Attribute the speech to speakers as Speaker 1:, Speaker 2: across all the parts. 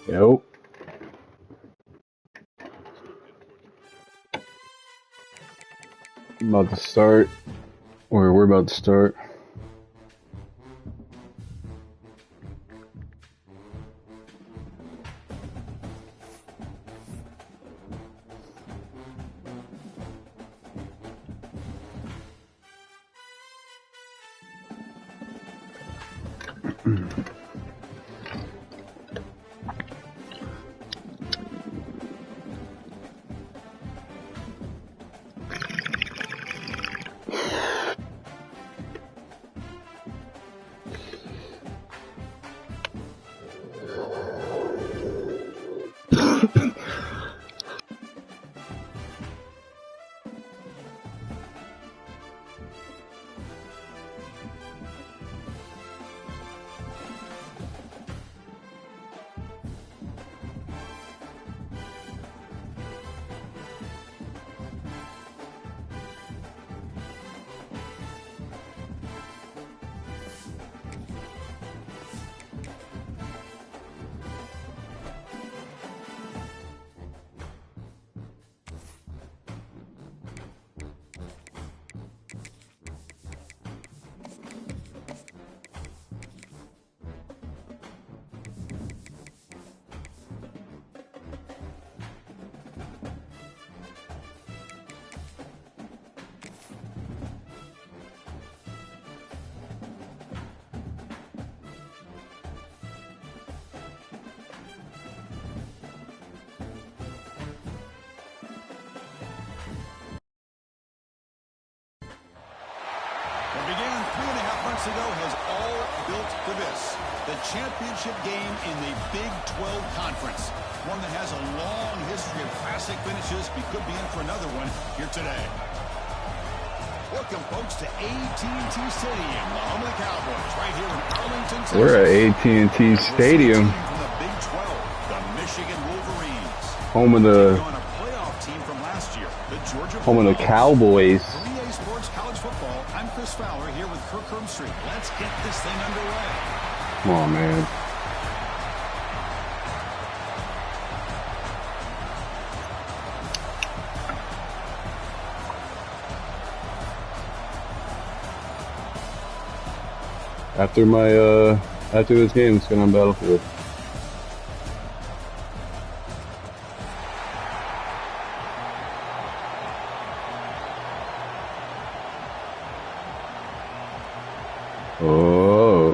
Speaker 1: Yep. I'm about to start. Or we're about to start.
Speaker 2: Ago has all built for this. The championship game in the Big 12 Conference. One that has a long history of classic finishes. We could be in for another one here today. Welcome, folks, to AT&T Stadium, the home of the Cowboys, right here in Arlington, Texas.
Speaker 1: We're at AT&T Stadium.
Speaker 2: From the Big 12, the Michigan Wolverines.
Speaker 1: Home of the
Speaker 2: on a playoff team from last year, the Georgia
Speaker 1: home of the Cowboys.
Speaker 2: Sports College Football. I'm Chris Fowler here with Kirk Herbstreit. Let's get this thing underway.
Speaker 1: Come on, man. After this game, it's gonna on Battlefield. Oh.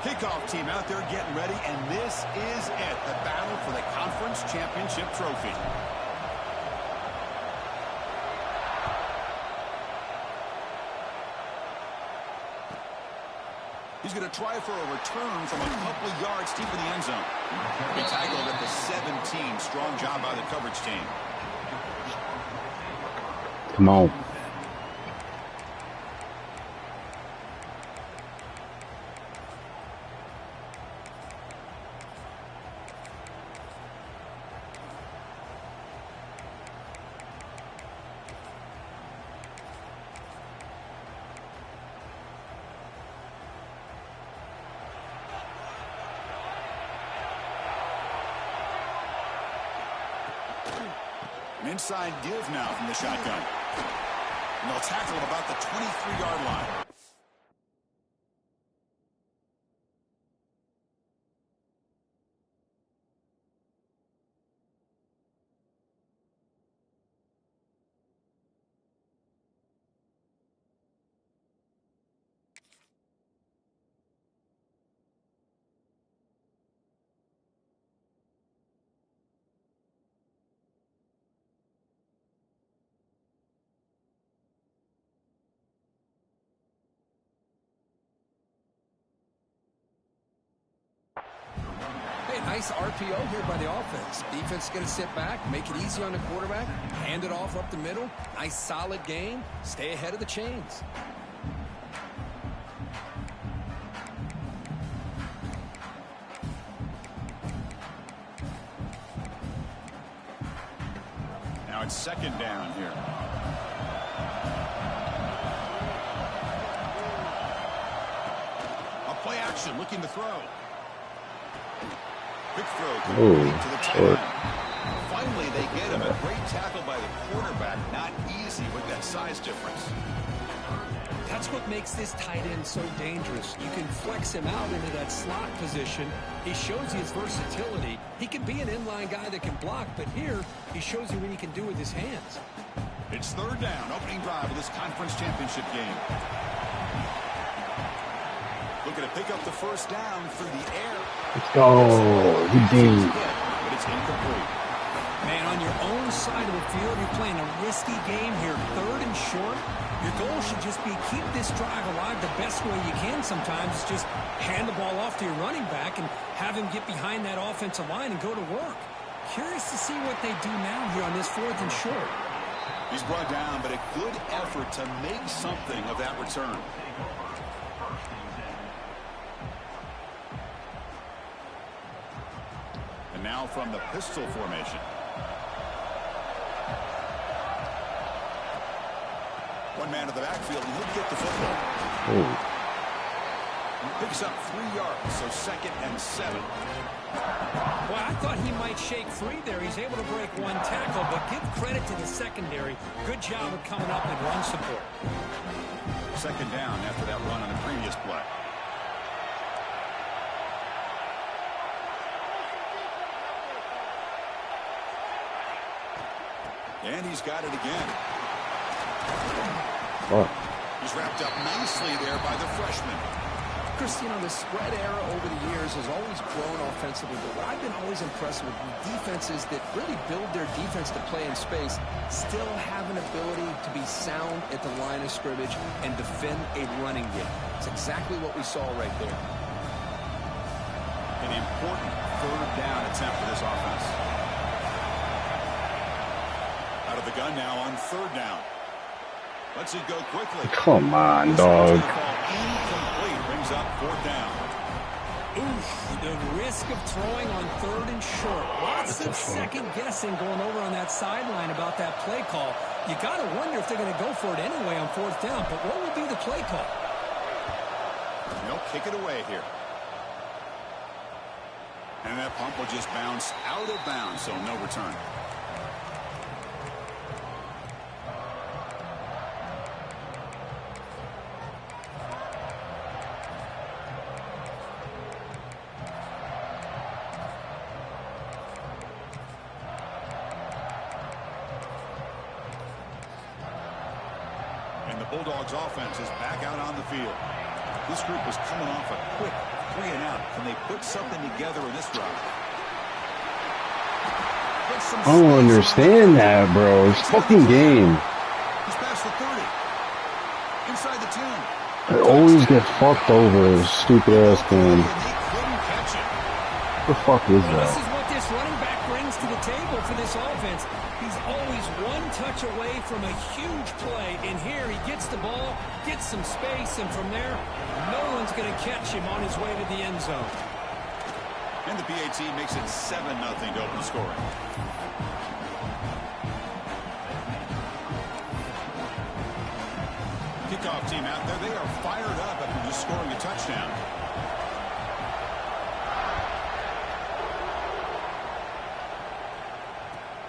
Speaker 2: Kickoff team out there getting ready, and this is it, the battle for the conference championship trophy. He's going to try for a return from a couple of yards deep in the end zone. He tackled at the 17. Strong job by the coverage team.
Speaker 1: Come on.
Speaker 2: An inside give now from the shotgun. And they'll tackle him about the 23-yard line.
Speaker 3: Nice RPO here by the offense. Defense is going to sit back, make it easy on the quarterback, hand it off up the middle. Nice solid game. Stay ahead of the chains.
Speaker 2: Now it's second down here. A play action action, looking to throw. Quick throw
Speaker 1: Ooh,
Speaker 2: to the tight
Speaker 1: short.
Speaker 2: end. Finally, they get him. A great tackle by the quarterback. Not easy with that size difference.
Speaker 3: That's what makes this tight end so dangerous. You can flex him out into that slot position. He shows you his versatility. He can be an inline guy that can block, but here he shows you what he can do with his hands.
Speaker 2: It's third down, opening drive of this conference championship game. Looking to pick up the first down through the air.
Speaker 1: Let's go. He did.
Speaker 2: But it's incomplete.
Speaker 3: Man, on your own side of the field, you're playing a risky game here, third and short. Your goal should just be keep this drive alive the best way you can sometimes. Is just hand the ball off to your running back and have him get behind that offensive line and go to work. Curious to see what they do now here on this fourth and short.
Speaker 2: He's brought down, but a good effort to make something of that return. And now from the pistol formation. One man in the backfield, and he'll get the football.
Speaker 1: Oh.
Speaker 2: He picks up 3 yards, so 2nd and 7.
Speaker 3: Boy, I thought he might shake free there. He's able to break one tackle, but give credit to the secondary. Good job of coming up and run support.
Speaker 2: 2nd down after that run on the previous play. And he's got it again.
Speaker 1: Oh.
Speaker 2: He's wrapped up nicely there by the freshman.
Speaker 3: Chris, you know, the spread era over the years has always grown offensively, but what I've been always impressed with defenses that really build their defense to play in space still have an ability to be sound at the line of scrimmage and defend a running game. It's exactly what we saw right there.
Speaker 2: An important third down attempt for this offense. Out of the gun now on 3rd down. Let's it go quickly.
Speaker 1: Come on, dog.
Speaker 2: Incomplete, brings up 4th down.
Speaker 3: Oof, the risk of throwing on 3rd and short. Lots of second guessing going over on that sideline about that play call. You got to wonder if they're going to go for it anyway on 4th down, but what will be the play call?
Speaker 2: They'll kick it away here. And that pump will just bounce out of bounds, so no return. And the Bulldogs offense is back out on the field. This group was coming off a quick 3 and out. Can they put something together in this drive?
Speaker 1: I don't understand that, bro. It's fucking game.
Speaker 2: He's past the 30. Inside the 10.
Speaker 1: I always get fucked over this stupid ass game.
Speaker 2: They couldn't catch it.
Speaker 1: What the fuck is
Speaker 3: This
Speaker 1: that?
Speaker 3: is what this running back brings to the table for this offense. He's always one touch away from a huge play, and here he gets the ball, gets some space, and from there, no one's going to catch him on his way to the end zone.
Speaker 2: And the PAT makes it 7-0 to open the scoring. Kickoff team out there. They are fired up after just scoring a touchdown.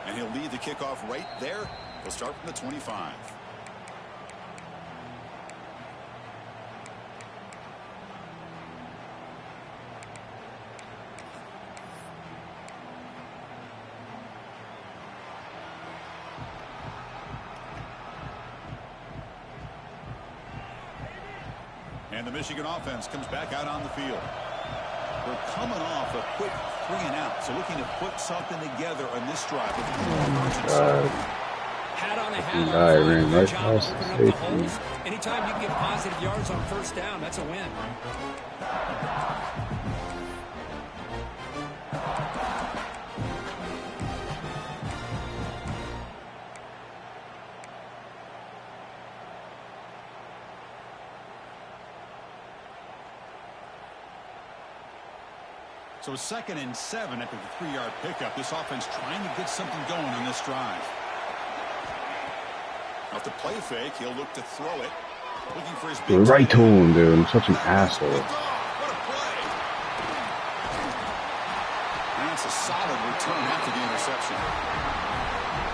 Speaker 2: And he'll lead the kickoff right there. He'll start from the 25. And the Michigan offense comes back out on the field. We're coming off a quick 3 and out, so looking to put something together on this drive with emergency.
Speaker 3: Hat on a hat.
Speaker 1: Ran right
Speaker 3: Job
Speaker 1: past
Speaker 3: opening up
Speaker 1: the
Speaker 3: the
Speaker 1: safety.
Speaker 3: holes. Anytime you can get positive yards on 1st down, that's a win.
Speaker 2: So 2nd and 7 after the 3-yard pickup. This offense trying to get something going on this drive. Off the play fake, he'll look to throw it. Looking for his big
Speaker 1: Right to him, dude. I'm such an asshole.
Speaker 2: What a play. solid return after the interception.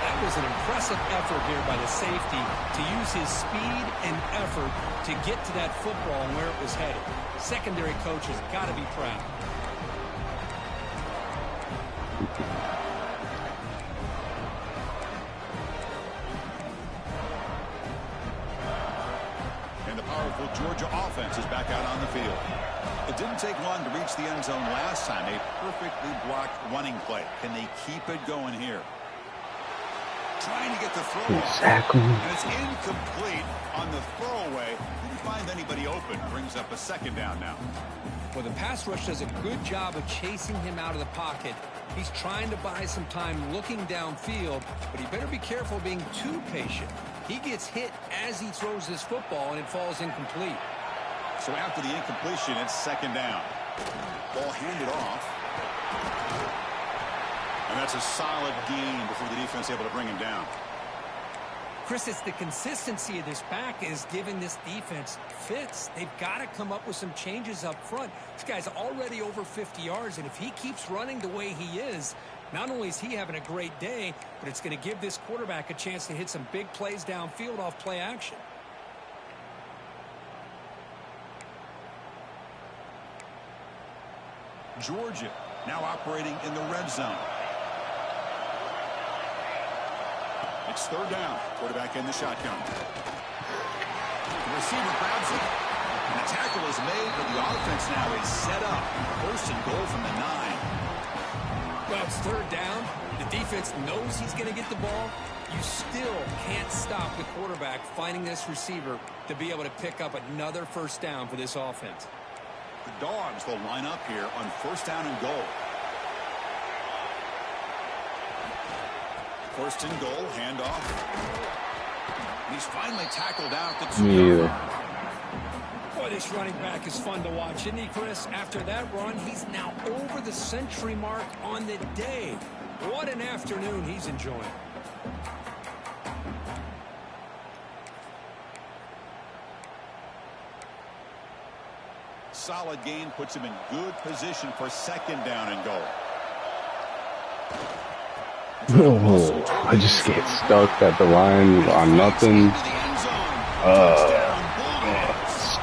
Speaker 3: That was an impressive effort here by the safety to use his speed and effort to get to that football and where it was headed. Secondary coach has got to be proud.
Speaker 2: And the powerful Georgia offense is back out on the field. It didn't take long to reach the end zone last time. A perfectly blocked running play. Can they keep it going here? Trying to get the throw
Speaker 1: Exactly.
Speaker 2: off. And it's incomplete on the throwaway. Didn't find anybody open. Brings up a second down now.
Speaker 3: Well, the pass rush does a good job of chasing him out of the pocket. He's trying to buy some time looking downfield, but he better be careful being too patient. He gets hit as he throws this football, and it falls incomplete.
Speaker 2: So after the incompletion, it's second down. Ball handed off. And that's a solid gain before the defense able to bring him down.
Speaker 3: Chris, it's the consistency of this back is giving this defense fits. They've got to come up with some changes up front. This guy's already over 50 yards, and if he keeps running the way he is, not only is he having a great day, but it's going to give this quarterback a chance to hit some big plays downfield off play action.
Speaker 2: Georgia now operating in the red zone. It's third down. Quarterback in the shotgun. The receiver grabs it. And the tackle is made, but the offense now is set up. First and goal from the 9.
Speaker 3: Well, it's third down. The defense knows he's going to get the ball. You still can't stop the quarterback finding this receiver to be able to pick up another first down for this offense.
Speaker 2: The Dogs will line up here on first down and goal. First and goal, handoff. And he's finally tackled out the 2.
Speaker 3: Boy, this running back is fun to watch, isn't he, Chris? After that run, he's now over the century mark on the day. What an afternoon he's enjoying.
Speaker 2: Solid gain puts him in good position for second down and goal.
Speaker 1: Oh, I just get stuck at the line on nothing. It's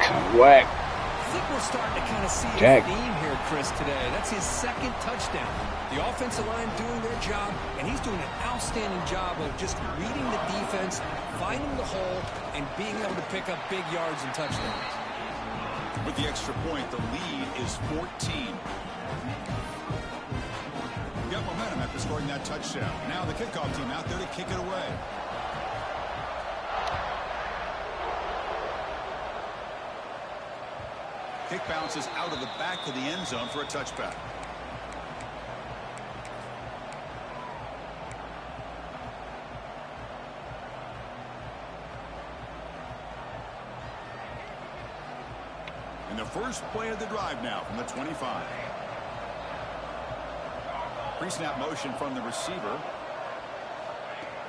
Speaker 1: kind of whack.
Speaker 3: I think we're starting to kind of see a theme here, Chris, today. That's his second touchdown. The offensive line doing their job, and he's doing an outstanding job of just reading the defense, finding the hole, and being able to pick up big yards and touchdowns.
Speaker 2: With the extra point, the lead is 14. Got momentum after scoring that touchdown. Now the kickoff team out there to kick it away. Kick bounces out of the back of the end zone for a touchback. And the first play of the drive now from the 25. Pre-snap motion from the receiver.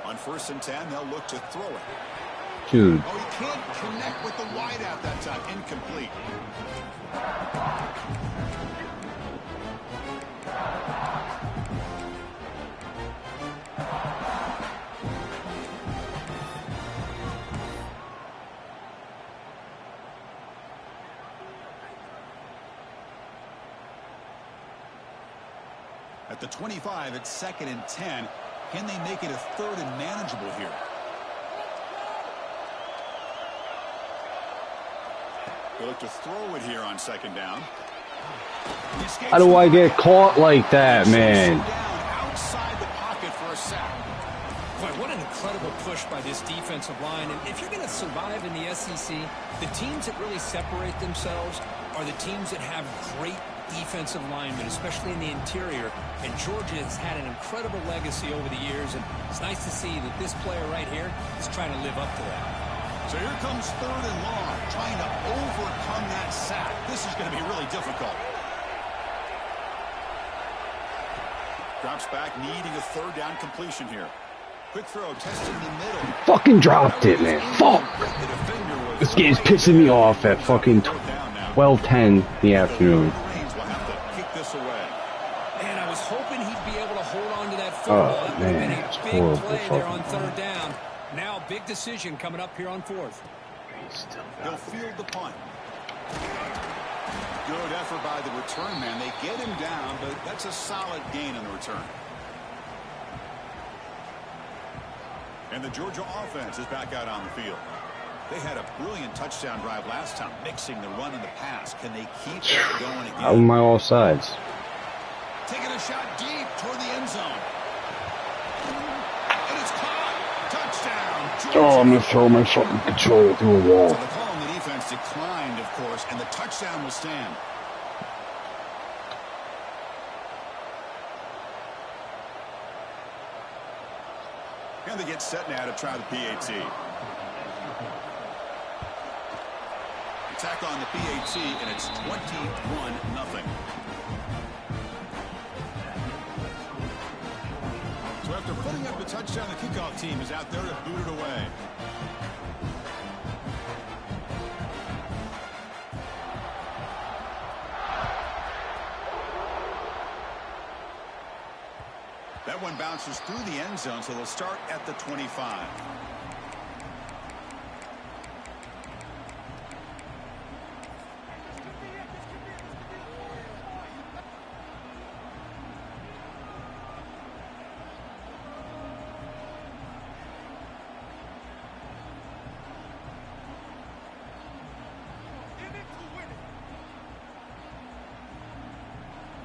Speaker 2: On first and 10, they'll look to throw it.
Speaker 1: Dude.
Speaker 2: Oh, he can't connect with the wideout that time. Incomplete. At the 25, it's second and 10. Can they make it a third and manageable here? They look to throw it here on second down.
Speaker 1: How do I get caught like that, man?
Speaker 2: Outside the pocket for a sack.
Speaker 3: Boy, what an incredible push by this defensive line. And if you're going to survive in the SEC, the teams that really separate themselves are the teams that have great defensive linemen, especially in the interior. And Georgia has had an incredible legacy over the years, and it's nice to see that this player right here is trying to live up to that.
Speaker 2: So here comes third and long, trying to overcome that sack. This is going to be really difficult. Drops back, needing a third down completion here. Quick throw, testing the middle.
Speaker 1: Fucking dropped it, man. Fuck. This game's pissing me off at fucking 12:10 in the afternoon.
Speaker 3: And I was hoping he'd be football. It would have been
Speaker 1: man,
Speaker 3: a
Speaker 1: that's
Speaker 3: big
Speaker 1: horrible
Speaker 3: play there on
Speaker 1: fucking
Speaker 3: third down. Now a big decision coming up here on fourth.
Speaker 2: They'll field the punt. Good effort by the return man. They get him down, but that's a solid gain on the return. And the Georgia offense is back out on the field. They had a brilliant touchdown drive last time, mixing the run and the pass. Can they keep that going again?
Speaker 1: How am I all sides?
Speaker 2: Taking a shot deep toward the end zone. And it's caught. Touchdown, Georgia.
Speaker 1: Oh, I'm gonna throw my fucking controller through a wall.
Speaker 2: So the call on the defense declined, of course, and the touchdown will stand. And they get set now to try the PAT. Attack on the PAT, and it's 21-0. So after putting up a touchdown, the kickoff team is out there to boot it away. That one bounces through the end zone, so they'll start at the 25.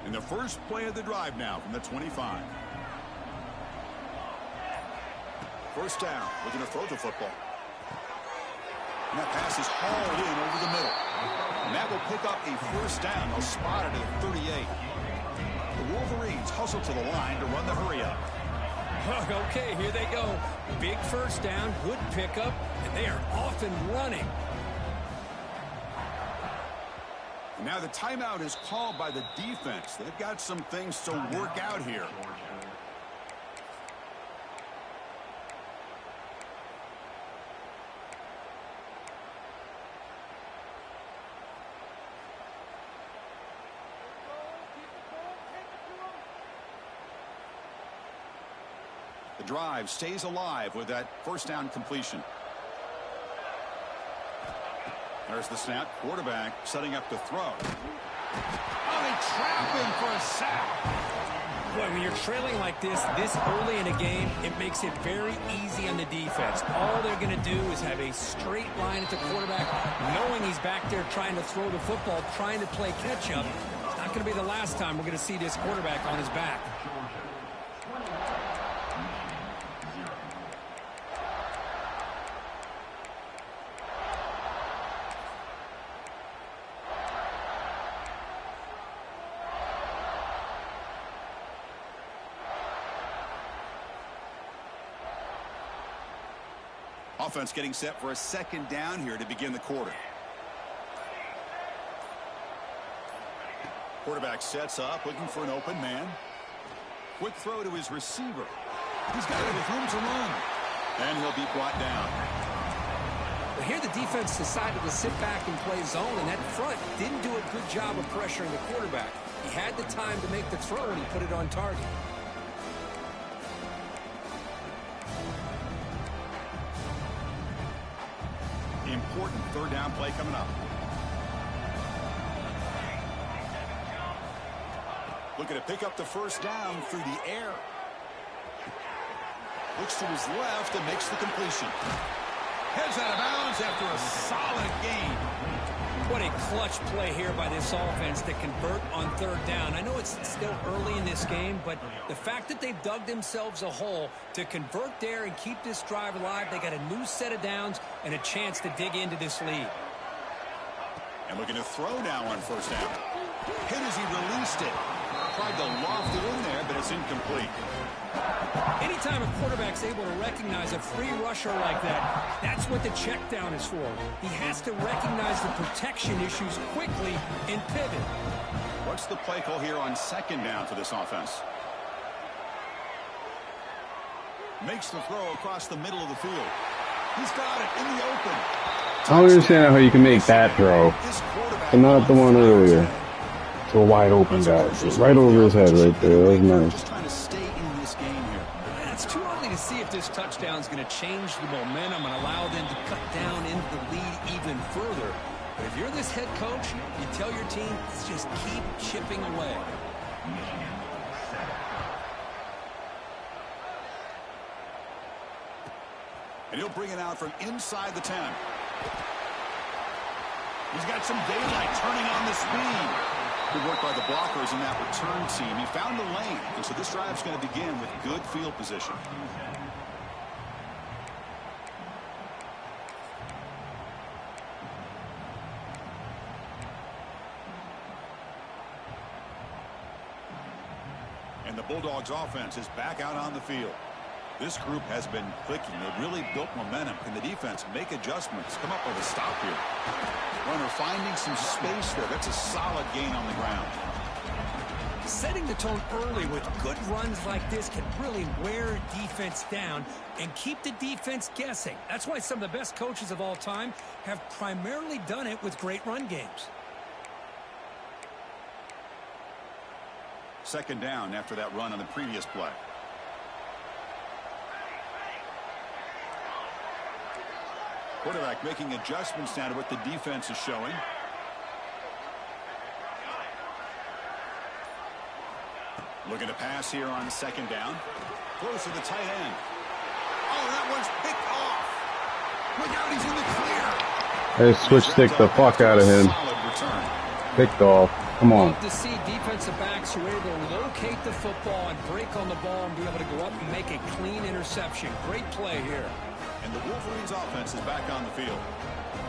Speaker 2: And the first play of the drive now from the 25. First down, looking to throw the football. And that pass is hauled in over the middle. And that will pick up a first down. They'll spot it at 38. The Wolverines hustle to the line to run the hurry up.
Speaker 3: Okay, here they go. Big first down, good pickup, and they are off and running.
Speaker 2: And now the timeout is called by the defense. They've got some things to work out here. The drive stays alive with that first down completion. There's the snap. Quarterback setting up to throw. Oh, they trap him for a sack.
Speaker 3: Boy, when you're trailing like this early in a game, it makes it very easy on the defense. All they're going to do is have a straight line at the quarterback, knowing he's back there trying to throw the football, trying to play catch-up. It's not going to be the last time we're going to see this quarterback on his back.
Speaker 2: Offense getting set for a second down here to begin the quarter. Quarterback sets up, looking for an open man. Quick throw to his receiver. He's got it with room to run. And he'll be brought down.
Speaker 3: Well, here the defense decided to sit back and play zone, and that front didn't do a good job of pressuring the quarterback. He had the time to make the throw, and he put it on target.
Speaker 2: Important third down play coming up. Looking to pick up the first down through the air. Looks to his left and makes the completion. Heads out of bounds after a solid gain.
Speaker 3: What a clutch play here by this offense to convert on third down. I know it's still early in this game, but the fact that they've dug themselves a hole to convert there and keep this drive alive, they got a new set of downs and a chance to dig into this lead.
Speaker 2: And looking to throw now on first down. Hit as he released it. Tried to loft it in there, but it's incomplete.
Speaker 3: Anytime a quarterback's able to recognize a free rusher like that, that's what the check down is for. He has to recognize the protection issues quickly and pivot.
Speaker 2: What's the play call here on second down for this offense? Makes the throw across the middle of the field. He's got it in the open.
Speaker 1: I don't understand how you can make that throw, but not the one earlier. To a wide open guy. Just right over his head right there. That was nice.
Speaker 2: Just trying to stay in this game here.
Speaker 3: this touchdown is going to change the momentum and allow them to cut down into the lead even further. But if you're this head coach, you tell your team, let's just keep chipping away.
Speaker 2: And he'll bring it out from inside the 10. He's got some daylight turning on the speed. Good work by the blockers in that return team. He found the lane, and so this drive's going to begin with good field position. And the Bulldogs offense is back out on the field. This group has been clicking. They've really built momentum. Can the defense make adjustments? Come up with a stop here. Runner finding some space there. That's a solid gain on the ground.
Speaker 3: Setting the tone early with good runs like this can really wear defense down and keep the defense guessing. That's why some of the best coaches of all time have primarily done it with great run games.
Speaker 2: Second down after that run on the previous play. Quarterback making adjustments now to what the defense is showing. Looking to pass here on second down. Close to the tight end. Oh, that one's picked off. Look out, he's in the clear.
Speaker 1: Hey, switch stick the fuck out of him. Picked off. Come on.
Speaker 3: Love to see defensive backs who are able to locate the football and break on the ball and be able to go up and make a clean interception. Great play here.
Speaker 2: And the Wolverines offense is back on the field.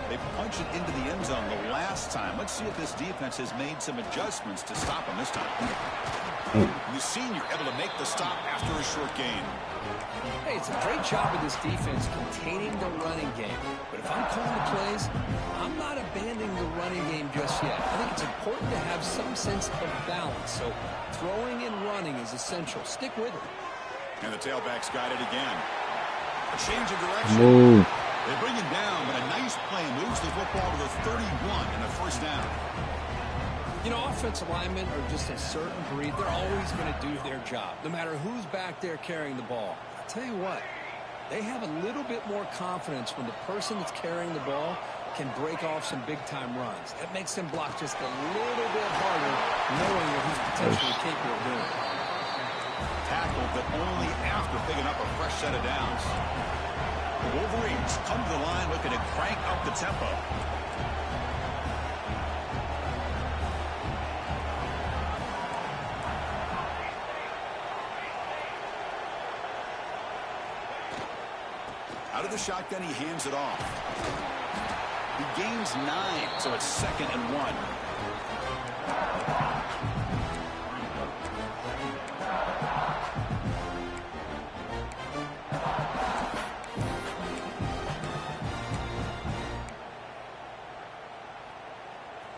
Speaker 2: They punched it into the end zone the last time. Let's see if this defense has made some adjustments to stop them this time. You've seen you're able to make the stop after a short gain.
Speaker 3: Hey, it's a great job of this defense containing the running game. But if I'm calling the plays, I'm not abandoning the running game just yet. I think it's important to have some sense of balance. So throwing and running is essential. Stick with it.
Speaker 2: And the tailback's got it again. A change of direction.
Speaker 1: Move.
Speaker 2: They bring him down, but a nice play moves the football to the 31 and a first down.
Speaker 3: You know, offensive linemen are just a certain breed. They're always going to do their job, no matter who's back there carrying the ball. I'll tell you what, they have a little bit more confidence when the person that's carrying the ball can break off some big-time runs. That makes them block just a little bit harder, knowing what he's potentially capable of doing.
Speaker 2: Tackled, but only after picking up a fresh set of downs. The Wolverines come to the line looking to crank up the tempo. Out of the shotgun, he hands it off. He gains 9, so it's 2nd and 1.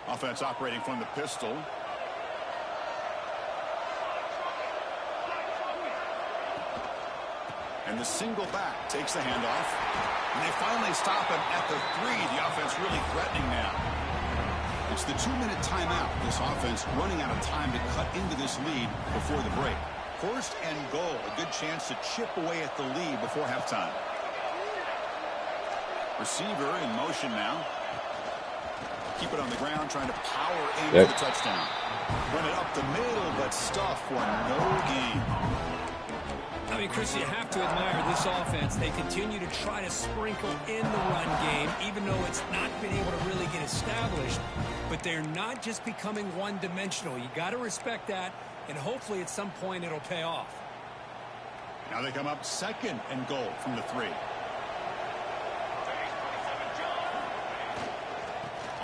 Speaker 2: Offense operating from the pistol. And the single back takes the handoff. And they finally stop him at the 3. The offense really threatening now. It's the 2-minute timeout. This offense running out of time to cut into this lead before the break. 1st and goal. A good chance to chip away at the lead before halftime. Receiver in motion now. Keep it on the ground, trying to power in for the touchdown. Run it up the middle, but stuff for no gain.
Speaker 3: I mean, Chris, you have to admire this offense. They continue to try to sprinkle in the run game, even though it's not been able to really get established. But they're not just becoming one-dimensional. You got to respect that, and hopefully at some point it'll pay off.
Speaker 2: Now they come up 2nd and goal from the 3.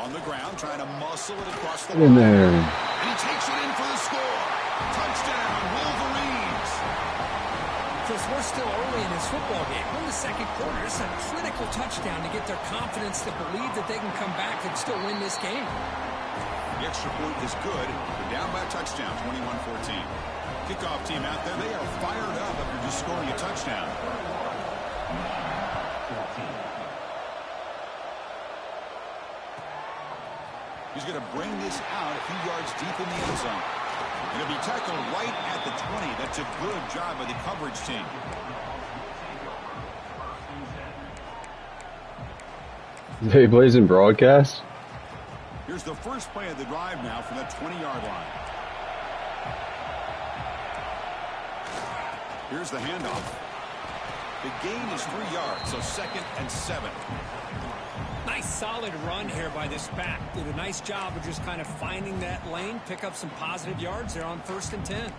Speaker 2: On the ground, trying to muscle it across the line. And he takes it in for the score. Touchdown, Wolverines.
Speaker 3: Chris, we're still early in this football game. We're in the 2nd quarter. It's a critical touchdown to get their confidence to believe that they can come back and still win this game.
Speaker 2: The extra point is good. They're down by a touchdown, 21-14. Kickoff team out there, they are fired up after just scoring a touchdown. He's going to bring this out a few yards deep in the end zone. And he'll be tackled right at the 20. That's a good job by the coverage team.
Speaker 1: He plays in broadcast?
Speaker 2: Here's the first play of the drive now from the 20-yard line. Here's the handoff. The gain is 3 yards, so 2nd and 7.
Speaker 3: Nice solid run here by this back. Did a nice job of just kind of finding that lane, pick up some positive yards there on 1st and 10.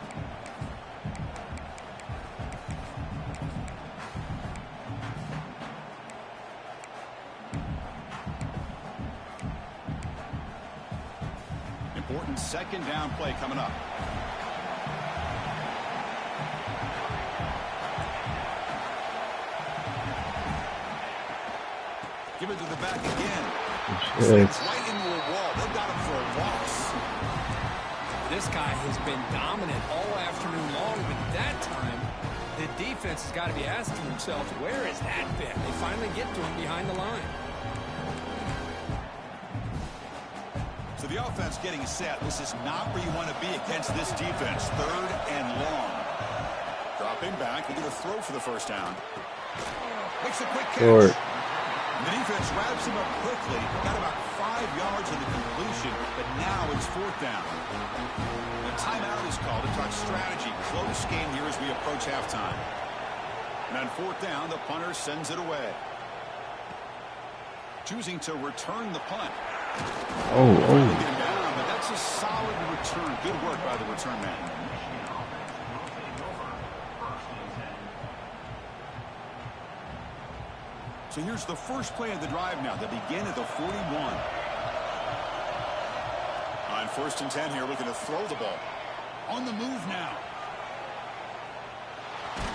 Speaker 2: Important 2nd down play coming up. Give it to the back again. It's right into a wall. They've got him for a loss.
Speaker 3: This guy has been dominant all afternoon long, but that time, the defense has got to be asking themselves, where is that bit? They finally get to him behind the line.
Speaker 2: So the offense getting set. This is not where you want to be against this defense. 3rd and long. Dropping back. They're going to throw for the 1st down. Makes a quick catch. The defense wraps him up quickly. Got about 5 yards in the completion, but now it's 4th down. The timeout is called to talk strategy. Close game here as we approach halftime. And on 4th down, the punter sends it away. Choosing to return the punt. Get him down, but that's a solid return. Good work by the return man. So here's the first play of the drive now. They begin at the 41. On 1st and 10 here, looking to throw the ball. On the move now.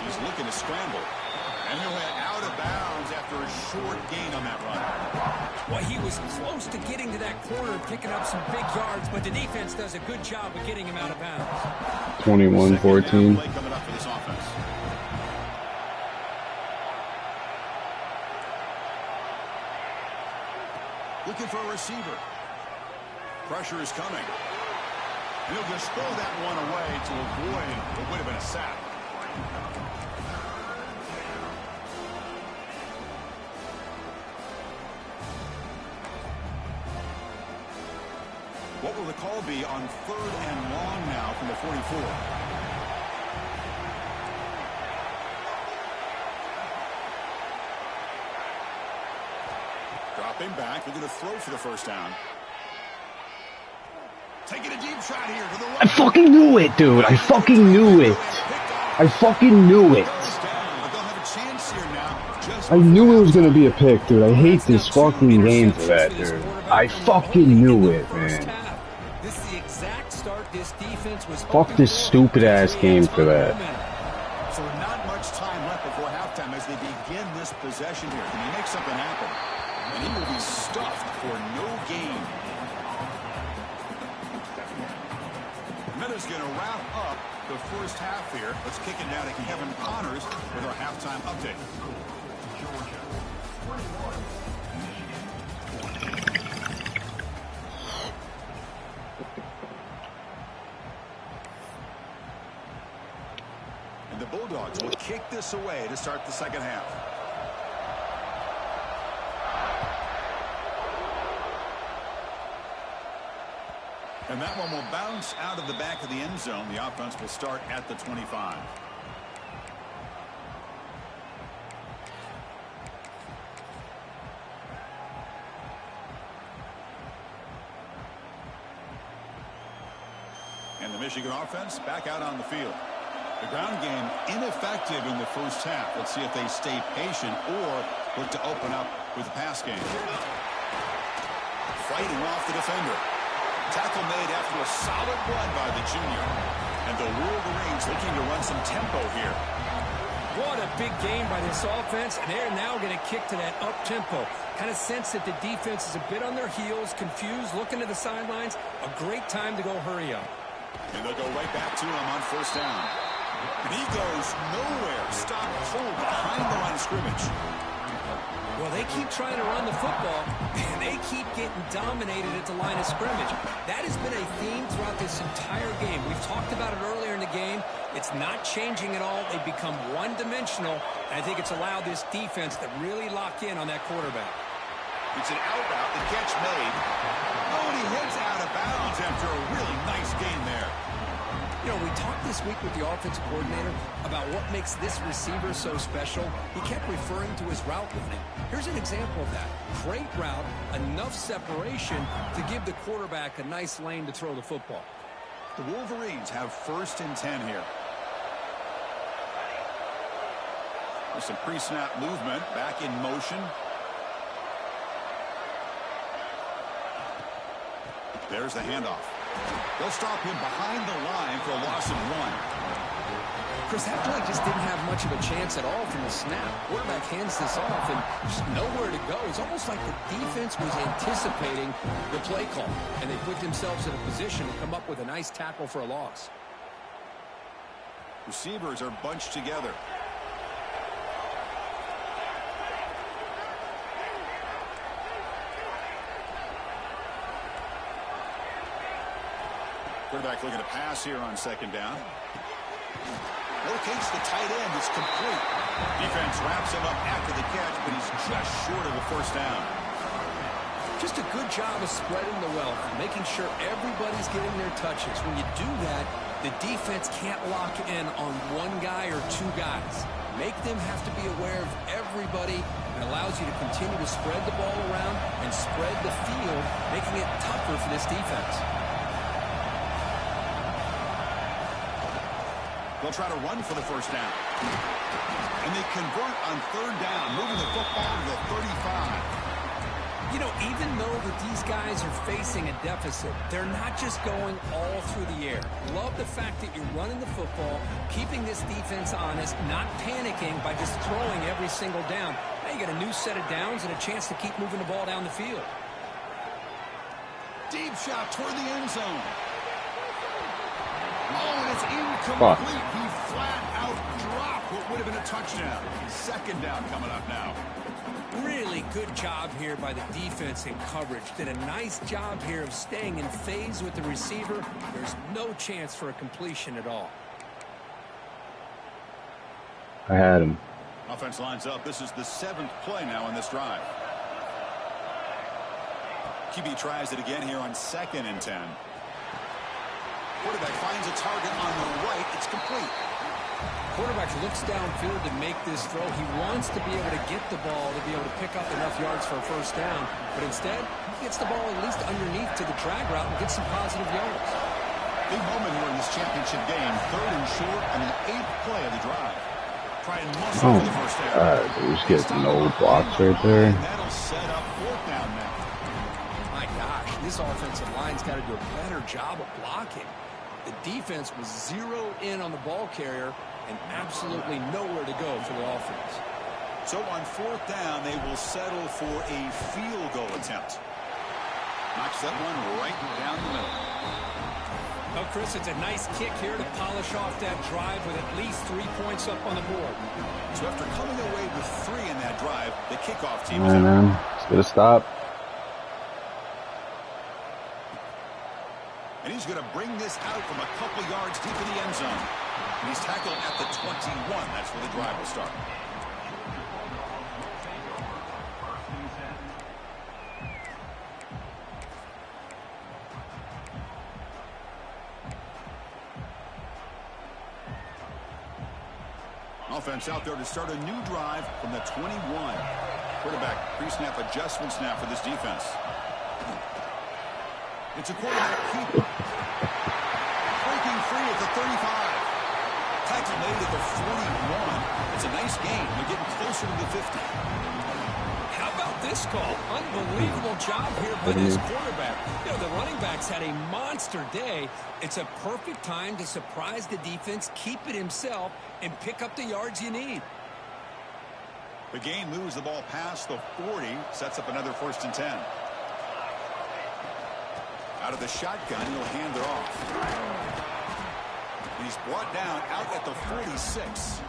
Speaker 2: He's looking to scramble. And he'll head out of bounds after a short gain on that run.
Speaker 3: Well, he was close to getting to that corner and picking up some big yards, but the defense does a good job of getting him out of bounds.
Speaker 1: 21-14.
Speaker 2: Play coming up for this offense. Looking for a receiver. Pressure is coming. And he'll just throw that one away to avoid what would have been a sack. What will the call be on 3rd and long now from the 44? Dropping back. They're going to throw for the 1st down. Taking a deep shot here to the right.
Speaker 1: I fucking knew it, dude. I fucking knew it. I fucking knew it. I knew it was going to be a pick, dude. I hate this fucking game for that, dude. I fucking knew it, man. Fuck this stupid ass game for that.
Speaker 2: So not much time left before halftime as they begin this possession here. Can he make something happen? And he will be stuffed for no gain. And that is going to wrap up the 1st half here. Let's kick it down to Kevin Connors with our halftime update. And the Bulldogs will kick this away to start the 2nd half. And that one will bounce out of the back of the end zone. The offense will start at the 25. And the Michigan offense back out on the field. The ground game ineffective in the 1st half. Let's see if they stay patient or look to open up with the pass game. Fighting off the defender. Tackle made after a solid run by the junior. And the Wolverines looking to run some tempo here.
Speaker 3: What a big game by this offense. And they're now going to kick to that up-tempo. Kind of sense that the defense is a bit on their heels, confused, looking to the sidelines. A great time to go hurry up.
Speaker 2: And they'll go right back to him on 1st down. And he goes nowhere. Stopped cold behind the line of scrimmage.
Speaker 3: Well, they keep trying to run the football, and they keep getting dominated at the line of scrimmage. That has been a theme throughout this entire game. We've talked about it earlier in the game. It's not changing at all. They've become one-dimensional, and I think it's allowed this defense to really lock in on that quarterback.
Speaker 2: It's an out route. The catch made. Oh, and he heads out of bounds after a really nice gain there.
Speaker 3: You know, we talked this week with the offensive coordinator about what makes this receiver so special. He kept referring to his route running. Here's an example of that. Great route, enough separation to give the quarterback a nice lane to throw the football.
Speaker 2: The Wolverines have 1st and 10 here. There's some pre-snap movement, back in motion. There's the handoff. They'll stop him behind the line for a loss of 1.
Speaker 3: Chris, that play just didn't have much of a chance at all from the snap. Quarterback hands this off and just nowhere to go. It's almost like the defense was anticipating the play call, and they put themselves in a position to come up with a nice tackle for a loss.
Speaker 2: Receivers are bunched together. Quarterback looking to pass here on 2nd down. Locates the tight end. It's complete. Defense wraps him up after the catch, but he's just short of a 1st down.
Speaker 3: Just a good job of spreading the wealth, making sure everybody's getting their touches. When you do that, the defense can't lock in on one guy or 2 guys. Make them have to be aware of everybody. It allows you to continue to spread the ball around and spread the field, making it tougher for this defense.
Speaker 2: They'll try to run for the 1st down. And they convert on 3rd down, moving the football to the 35.
Speaker 3: You know, even though that these guys are facing a deficit, they're not just going all through the air. Love the fact that you're running the football, keeping this defense honest, not panicking by just throwing every single down. Now you got a new set of downs and a chance to keep moving the ball down the field.
Speaker 2: Deep shot toward the end zone. Oh, and it's incomplete. He flat out dropped what would have been a touchdown. 2nd down coming up now.
Speaker 3: Really good job here by the defense in coverage. Did a nice job here of staying in phase with the receiver. There's no chance for a completion at all.
Speaker 1: I had him.
Speaker 2: Offense lines up. This is the 7th play now in this drive. QB tries it again here on 2nd and 10. Quarterback finds a target on the right. It's complete.
Speaker 3: Quarterback looks downfield to make this throw. He wants to be able to get the ball to be able to pick up enough yards for a 1st down. But instead, he gets the ball at least underneath to the drag route and gets some positive yards.
Speaker 2: Big moment here in this championship game. 3rd and short on the 8th play of the drive. Try and muscle for the 1st down.
Speaker 1: Just get no blocks right there.
Speaker 2: And that'll set up 4th down now.
Speaker 3: My gosh, this offensive line's got to do a better job of blocking. The defense was zeroed in on the ball carrier and absolutely nowhere to go for the offense.
Speaker 2: So on 4th down, they will settle for a field goal attempt. Knocks that one right down the middle.
Speaker 3: Well, Chris, it's a nice kick here to polish off that drive with at least 3 points up on the board.
Speaker 2: So after coming away with 3 in that drive, the kickoff team
Speaker 1: is man. Let's get a stop.
Speaker 2: And he's going to bring this out from a couple yards deep in the end zone. And he's tackled at the 21. That's where the drive will start. Offense out there to start a new drive from the 21. Quarterback pre-snap adjustment snap for this defense. It's a quarterback keeper. Breaking free at the 35. Tackle made at the 41. It's a nice gain. They're getting closer to the 50.
Speaker 3: How about this call? Unbelievable job here by this quarterback. You know, the running backs had a monster day. It's a perfect time to surprise the defense, keep it himself, and pick up the yards you need.
Speaker 2: The game moves the ball past the 40, sets up another 1st and 10. Out of the shotgun, he'll hand it off. And he's brought down out at the 46.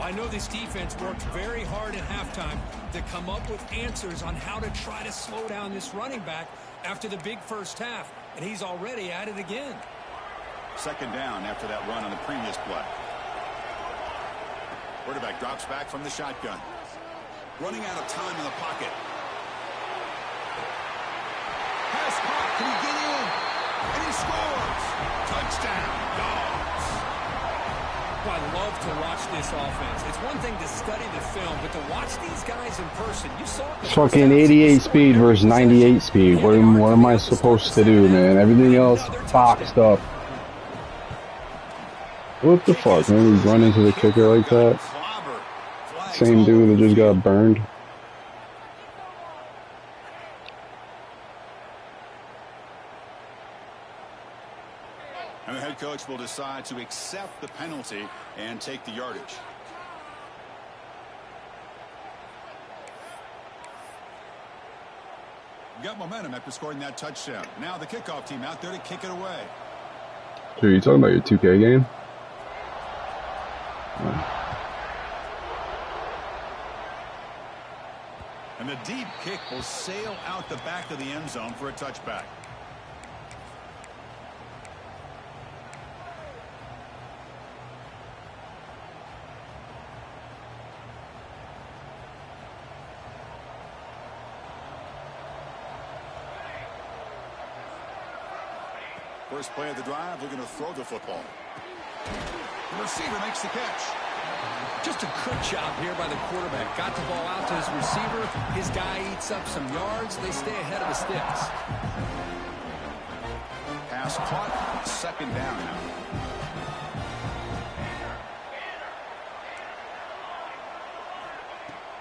Speaker 3: I know this defense worked very hard at halftime to come up with answers on how to try to slow down this running back after the big 1st half, and he's already at it again.
Speaker 2: 2nd down after that run on the previous play. Quarterback drops back from the shotgun. Running out of time in the pocket. Can he get in? And he scores. Touchdown, Dogs.
Speaker 3: Well, I love to watch this offense. It's one thing to study the film, but to watch these guys in person, you saw it.
Speaker 1: Fucking 88 speed versus 98 speed. What am I supposed to do, man? Everything else boxed up. What the fuck, man? We run into the kicker like that? Same dude that just got burned.
Speaker 2: And the head coach will decide to accept the penalty and take the yardage. Got momentum after scoring that touchdown. Now the kickoff team out there to kick it away.
Speaker 1: Dude, you talking about your 2K game?
Speaker 2: And the deep kick will sail out the back of the end zone for a touchback. First play of the drive, looking to throw the football. The receiver makes the catch.
Speaker 3: Just a good job here by the quarterback. Got the ball out to his receiver. His guy eats up some yards. They stay ahead of the sticks.
Speaker 2: Pass caught. Second down now.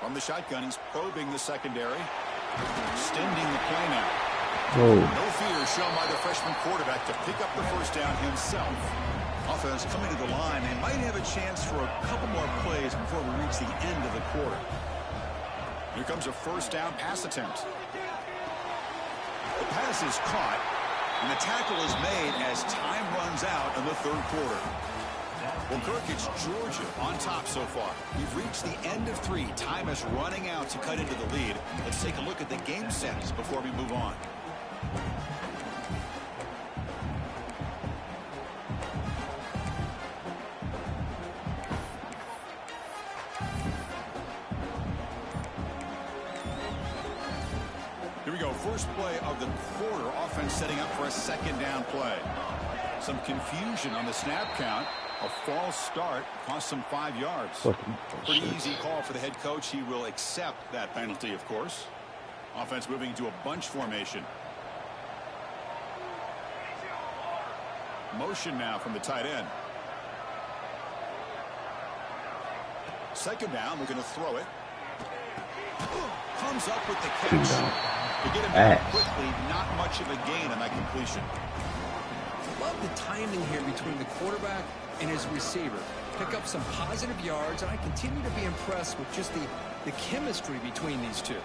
Speaker 2: From the shotgun, he's probing the secondary. Extending the play now.
Speaker 1: Oh.
Speaker 2: No fear shown by the freshman quarterback to pick up the first down himself. Offense coming to the line. They might have a chance for a couple more plays before we reach the end of the quarter. Here comes a first down pass attempt. The pass is caught, and the tackle is made as time runs out in the third quarter. Well, Kirk, it's Georgia on top so far. We've reached the end of 3. Time is running out to cut into the lead. Let's take a look at the game sets before we move on. Here we go. First play of the quarter. Offense setting up for a second down play. Some confusion on the snap count. A false start cost some 5 yards. Pretty easy call for the head coach. He will accept that penalty, of course. Offense moving to a bunch formation. Motion now from the tight end. Second down, looking to throw it. Comes up with the catch. To get him out quickly, not much of a gain on that completion.
Speaker 3: Love the timing here between the quarterback and his receiver. Pick up some positive yards, and I continue to be impressed with just the chemistry between these two.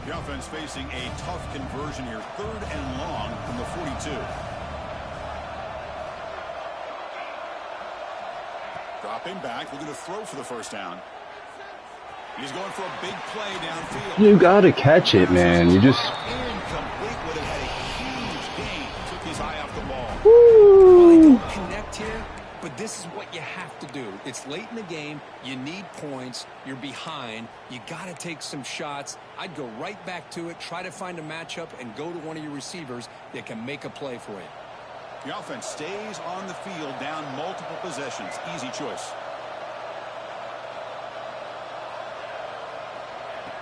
Speaker 2: The offense facing a tough conversion here. 3rd and long from the 42. Dropping back, looking to throw for the first down. He's going for a big play downfield.
Speaker 1: You gotta catch it, man. You just...
Speaker 2: Incomplete, would have had a huge gain. Took his eye off the ball.
Speaker 3: Well, they don't connect here, but this is what you have to do. It's late in the game. You need points. You're behind. You got to take some shots. I'd go right back to it, try to find a matchup, and go to one of your receivers that can make a play for you.
Speaker 2: The offense stays on the field, down multiple possessions. Easy choice.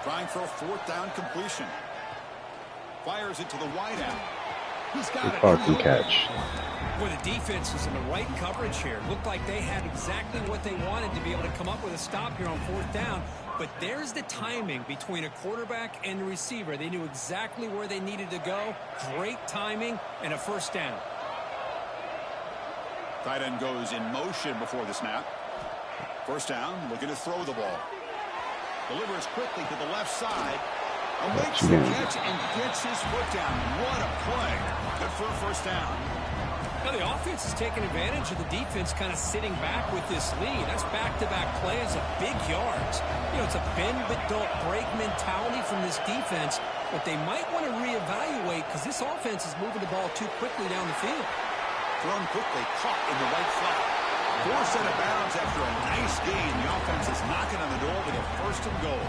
Speaker 2: Trying for a 4th down completion. Fires it to the wideout. He's got it.
Speaker 1: Fucking catch.
Speaker 3: Well, the defense is in the right coverage here. Looked like they had exactly what they wanted to be able to come up with a stop here on 4th down. But there's the timing between a quarterback and the receiver. They knew exactly where they needed to go. Great timing and a first down.
Speaker 2: Tight end goes in motion before the snap. First down, looking to throw the ball. Delivers quickly to the left side. Makes the catch and gets his foot down. What a play. Good for a first down.
Speaker 3: Now the offense is taking advantage of the defense kind of sitting back with this lead. That's back-to-back plays of big yards. You know, it's a bend but don't break mentality from this defense, but they might want to reevaluate because this offense is moving the ball too quickly down the field.
Speaker 2: Thrown quickly, caught in the right flat. 4 set of bounds after a nice gain. The offense is knocking on the door with a 1st and goal.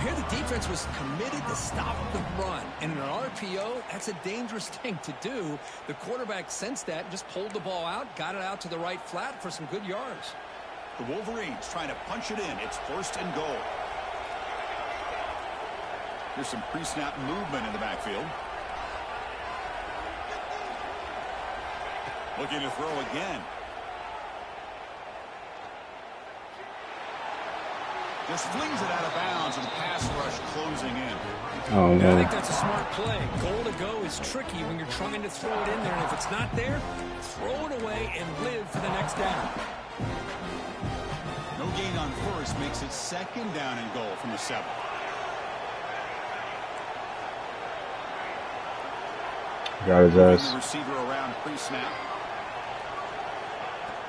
Speaker 3: Here the defense was committed to stop the run. And in an RPO, that's a dangerous thing to do. The quarterback sensed that and just pulled the ball out, got it out to the right flat for some good yards.
Speaker 2: The Wolverines trying to punch it in. It's 1st and goal. There's some pre-snap movement in the backfield. Looking to throw again. Just flings it out of bounds and the pass rush closing in.
Speaker 1: Oh, no.
Speaker 3: I think that's a smart play. Goal to go is tricky when you're trying to throw it in there. And if it's not there, throw it away and live for the next down.
Speaker 2: No gain on first makes it 2nd down and goal from the 7.
Speaker 1: Got his ass.
Speaker 2: The receiver around pre-snap.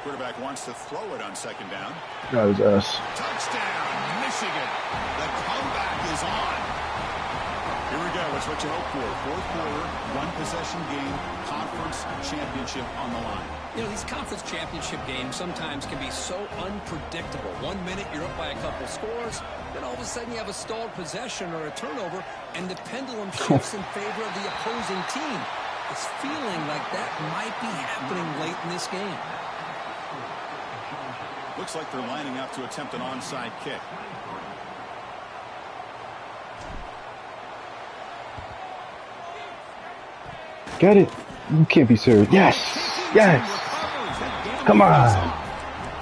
Speaker 2: Quarterback wants to throw it on 2nd down.
Speaker 1: Got his ass.
Speaker 2: Touchdown, Michigan. The comeback is on. Here we go. It's what you hope for. 4th quarter, 1-possession game, conference championship on the line.
Speaker 3: You know, these conference championship games sometimes can be so unpredictable. 1 minute you're up by a couple scores, then all of a sudden you have a stalled possession or a turnover, and the pendulum shifts in favor of the opposing team. It's feeling like that might be happening late in this game.
Speaker 2: Looks like they're lining up to attempt an onside kick.
Speaker 1: Get it. You can't be serious. Yes. Yes. Come on.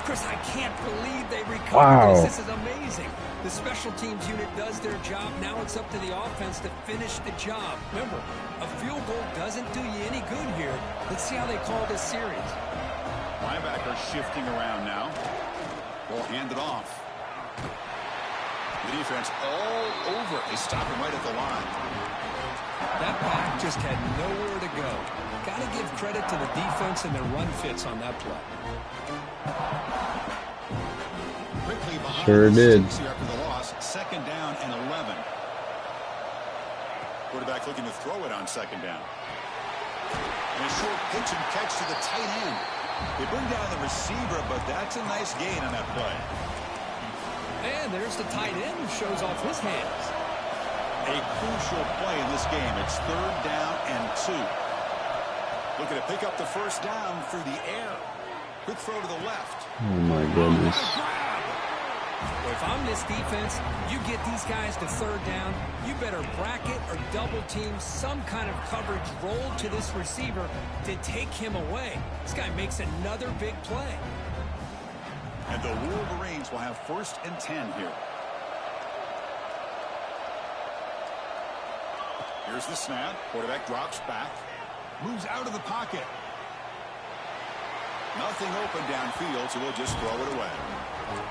Speaker 3: Chris, I can't believe they recovered
Speaker 1: Wow.
Speaker 3: this. This is amazing. The special teams unit does their job. Now it's up to the offense to finish the job. Remember, a field goal doesn't do you any good here. Let's see how they call this series.
Speaker 2: Linebacker shifting around now. Ball handed off. The defense all over. They stop him right at the line.
Speaker 3: That pack just had nowhere to go. Got to give credit to the defense and their run fits on that play.
Speaker 2: Quickly behind
Speaker 1: Sure
Speaker 2: the
Speaker 1: did.
Speaker 2: sticks here after the loss. 2nd down and 11. Quarterback looking to throw it on 2nd down. And a short pitch and catch to the tight end. They bring down the receiver, but that's a nice gain on that play.
Speaker 3: And there's the tight end who shows off his hands.
Speaker 2: A crucial play in this game. It's 3rd down and 2. Looking to pick up the 1st down through the air. Quick throw to the left.
Speaker 1: Oh my goodness.
Speaker 3: Well, if I'm this defense, you get these guys to 3rd down, you better bracket or double team some kind of coverage roll to this receiver to take him away. This guy makes another big play.
Speaker 2: And the Wolverines will have 1st and 10 here. Here's the snap. Quarterback drops back. Moves out of the pocket. Nothing open downfield, so we'll just throw it away.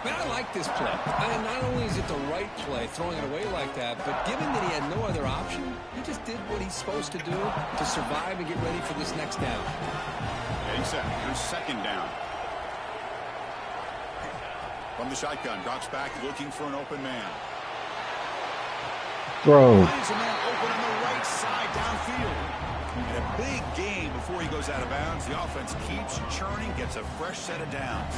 Speaker 3: Man, I like this play. And not only is it the right play, throwing it away like that, but given that he had no other option, he just did what he's supposed to do to survive and get ready for this next down.
Speaker 2: Getting set. Here's 2nd down. From the shotgun, drops back looking for an open man.
Speaker 1: Throw.
Speaker 2: Finds a man open on the right side downfield. And a big gain before he goes out of bounds. The offense keeps churning, gets a fresh set of downs.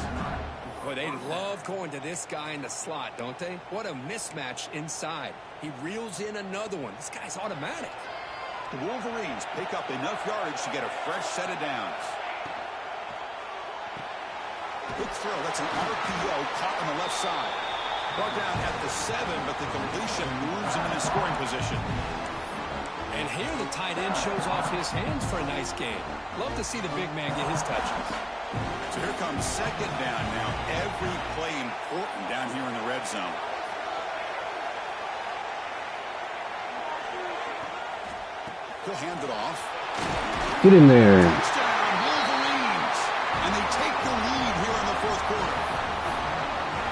Speaker 3: Boy, they love going to this guy in the slot, don't they? What a mismatch inside. He reels in another one. This guy's automatic.
Speaker 2: The Wolverines pick up enough yardage to get a fresh set of downs. Quick throw. That's an RPO caught on the left side. Brought down at the 7, but the completion moves him in a scoring position.
Speaker 3: And here the tight end shows off his hands for a nice game. Love to see the big man get his touches.
Speaker 2: So here comes 2nd down now. Every play important down here in the red zone. He'll hand it off.
Speaker 1: Get in there.
Speaker 2: Touchdown, Wolverines. And they take the lead here in the 4th quarter.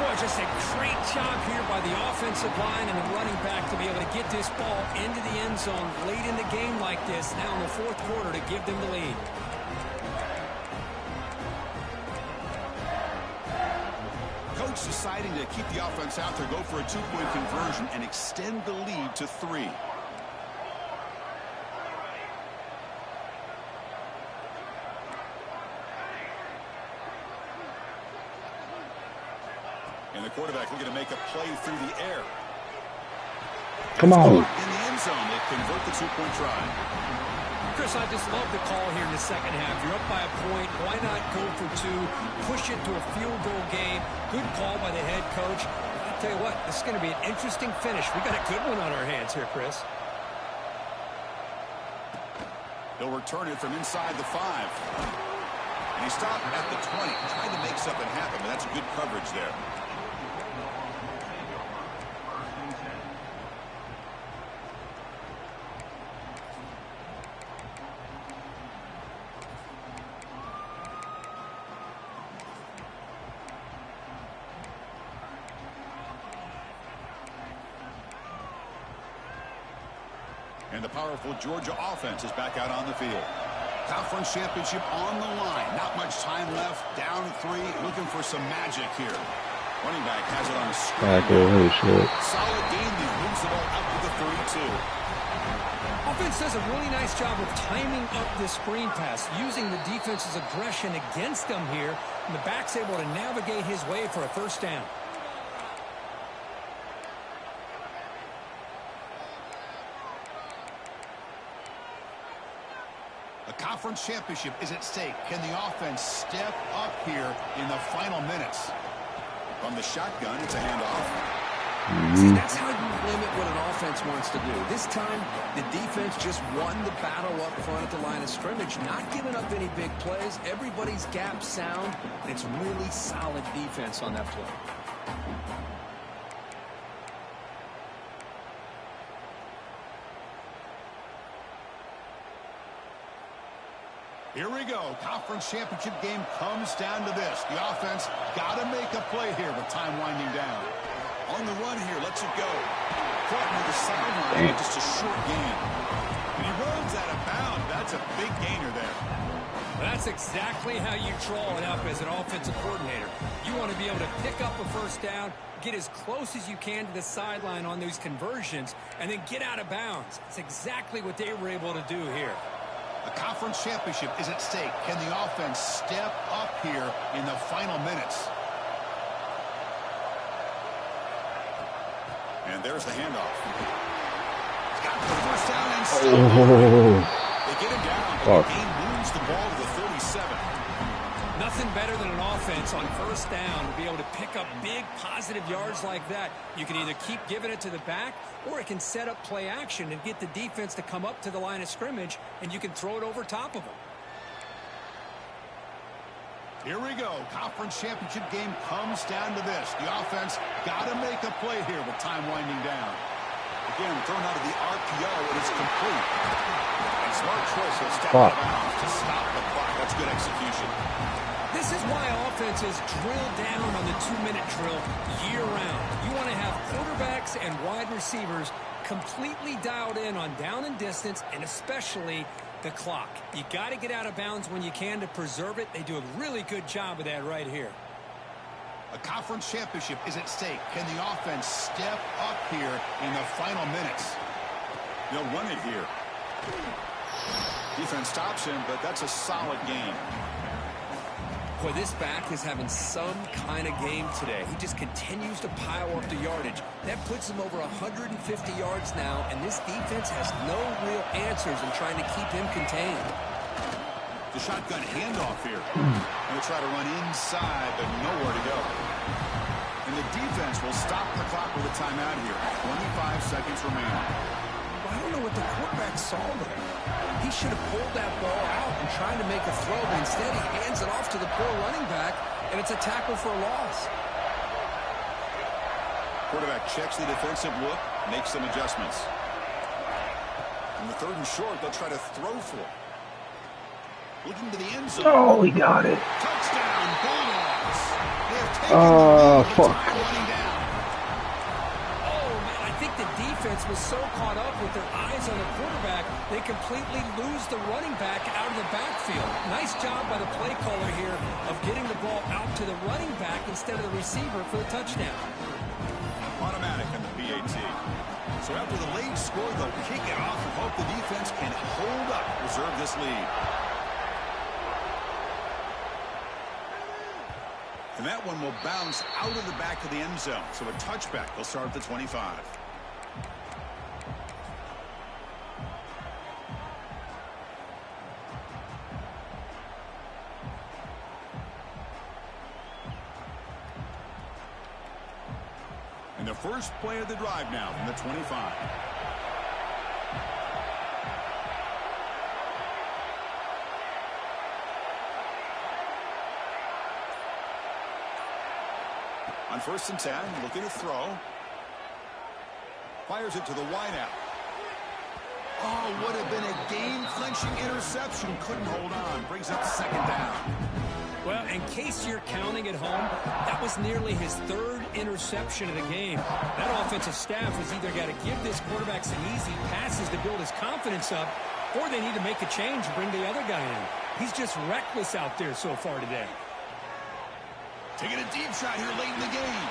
Speaker 3: Boy, just a great job here by the offensive line and the running back to be able to get this ball into the end zone late in the game like this, now in the 4th quarter, to give them the lead.
Speaker 2: Coach deciding to keep the offense out there, go for a 2-point conversion, and extend the lead to 3. And the quarterback looking to make a play through the air.
Speaker 1: Come on.
Speaker 2: In the end zone, they convert the two-point try.
Speaker 3: Chris, I just love the call here in the second half. You're up by a point. Why not go for two, push it to a field goal game? Good call by the head coach. I'll tell you what, this is going to be an interesting finish. We got a good one on our hands here, Chris.
Speaker 2: They'll return it from inside the 5. And he stopped at the 20, trying to make something happen, but that's good coverage there. And the powerful Georgia offense is back out on the field. Conference championship on the line. Not much time left. Down 3. Looking for some magic here. Running back has it on a screen. Solid gain. He moves the ball up to the 32.
Speaker 3: Offense does a really nice job of timing up this screen pass, using the defense's aggression against them here. And the back's able to navigate his way for a first down.
Speaker 2: The conference championship is at stake. Can the offense step up here in the final minutes? From the shotgun, it's a handoff.
Speaker 3: See, that's how you limit what an offense wants to do. This time, the defense just won the battle up front at the line of scrimmage, not giving up any big plays. Everybody's gap sound. It's really solid defense on that play.
Speaker 2: Here we go. Conference championship game comes down to this. The offense got to make a play here with time winding down. On the run here, lets it go. Caught near the sideline, just a short gain. And he runs out of bounds. That's a big gainer there.
Speaker 3: That's exactly how you draw it up as an offensive coordinator. You want to be able to pick up a first down, get as close as you can to the sideline on those conversions, and then get out of bounds. That's exactly what they were able to do here.
Speaker 2: A conference championship is at stake. Can the offense step up here in the final minutes? And there's the handoff. He's got the first down and they get him down, but the game moves the ball to the 37.
Speaker 3: Nothing better than an offense on first down to be able to pick up big positive yards like that. You can either keep giving it to the back, or it can set up play action and get the defense to come up to the line of scrimmage, and you can throw it over top of them.
Speaker 2: Here we go. Conference championship game comes down to this. The offense got to make a play here with time winding down. Again, thrown out of the RPO, and it's complete. And smart choice of step out of bounds to stop the clock. That's good execution.
Speaker 3: This is why offenses drill down on the 2-minute drill year-round. You want to have quarterbacks and wide receivers completely dialed in on down and distance, and especially the clock. You got to get out of bounds when you can to preserve it. They do a really good job of that right here.
Speaker 2: A conference championship is at stake. Can the offense step up here in the final minutes? They'll run it here. Defense stops him, but that's a solid game.
Speaker 3: Boy, this back is having some kind of game today. He just continues to pile up the yardage. That puts him over 150 yards now, and this defense has no real answers in trying to keep him contained.
Speaker 2: The shotgun handoff here. Going to try to run inside, but nowhere to go. And the defense will stop the clock with a timeout here. 25 seconds remaining.
Speaker 3: I don't know what the quarterback saw there. He should have pulled that ball out and tried to make a throw, but instead he hands it off to the poor running back, and it's a tackle for a loss.
Speaker 2: Quarterback checks the defensive look, makes some adjustments. On the 3rd and short, they'll try to throw for it. Looking to the end zone.
Speaker 1: Oh, he got it.
Speaker 2: Touchdown, Bulldogs. They have taken the lead,
Speaker 1: fuck.
Speaker 2: running down.
Speaker 3: The defense was so caught up with their eyes on the quarterback, they completely lose the running back out of the backfield. Nice job by the play caller here of getting the ball out to the running back instead of the receiver for the touchdown.
Speaker 2: Automatic on the PAT. So after the late score, they'll kick it off and hope the defense can hold up, preserve this lead. And that one will bounce out of the back of the end zone. So a touchback. They'll start at the 25. the first play of the drive now from the 25. On 1st and 10, looking to throw. Fires it to the wideout. Oh, would have been a game-clinching interception. Couldn't hold on. Brings up 2nd down.
Speaker 3: Well, in case you're counting at home, that was nearly his 3rd interception of the game. That offensive staff has either got to give this quarterback some easy passes to build his confidence up, or they need to make a change and bring the other guy in. He's just reckless out there so far today.
Speaker 2: Taking a deep shot here late in the game.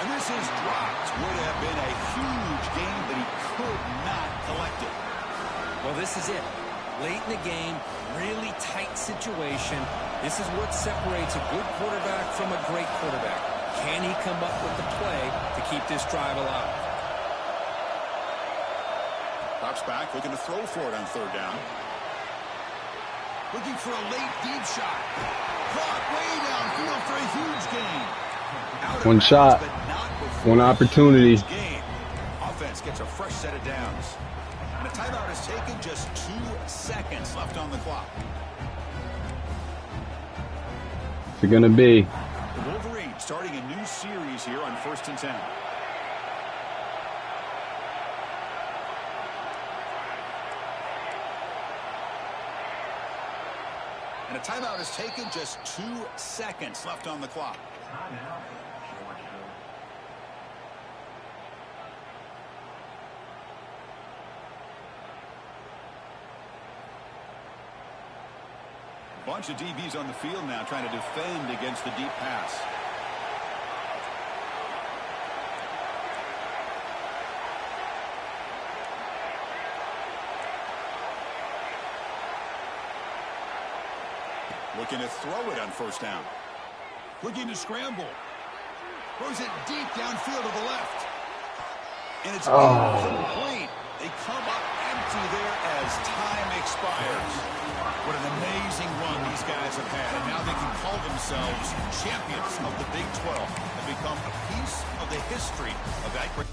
Speaker 2: And this is dropped. Would have been a huge game, but he could not collect it.
Speaker 3: Well, this is it. Late in the game, really tight situation. This is what separates a good quarterback from a great quarterback. Can he come up with the play to keep this drive alive?
Speaker 2: Drops back, looking to throw for it on 3rd down. Looking for a late deep shot. Caught way downfield for a huge gain.
Speaker 1: One shot, one opportunity.
Speaker 2: Offense gets a fresh set of downs. And a timeout is taken, just 2 seconds left on the clock.
Speaker 1: What's it gonna be?
Speaker 2: The Wolverines starting a new series here on 1st and 10. And a timeout is taken, just 2 seconds left on the clock. Bunch of DBs on the field now trying to defend against the deep pass. Looking to throw it on 1st down. Looking to scramble. Throws it deep downfield to the left. And it's incomplete. They come up empty there as time expires. What an amazing run these guys have had. And now they can call themselves champions of the Big 12 and become a piece of the history of that great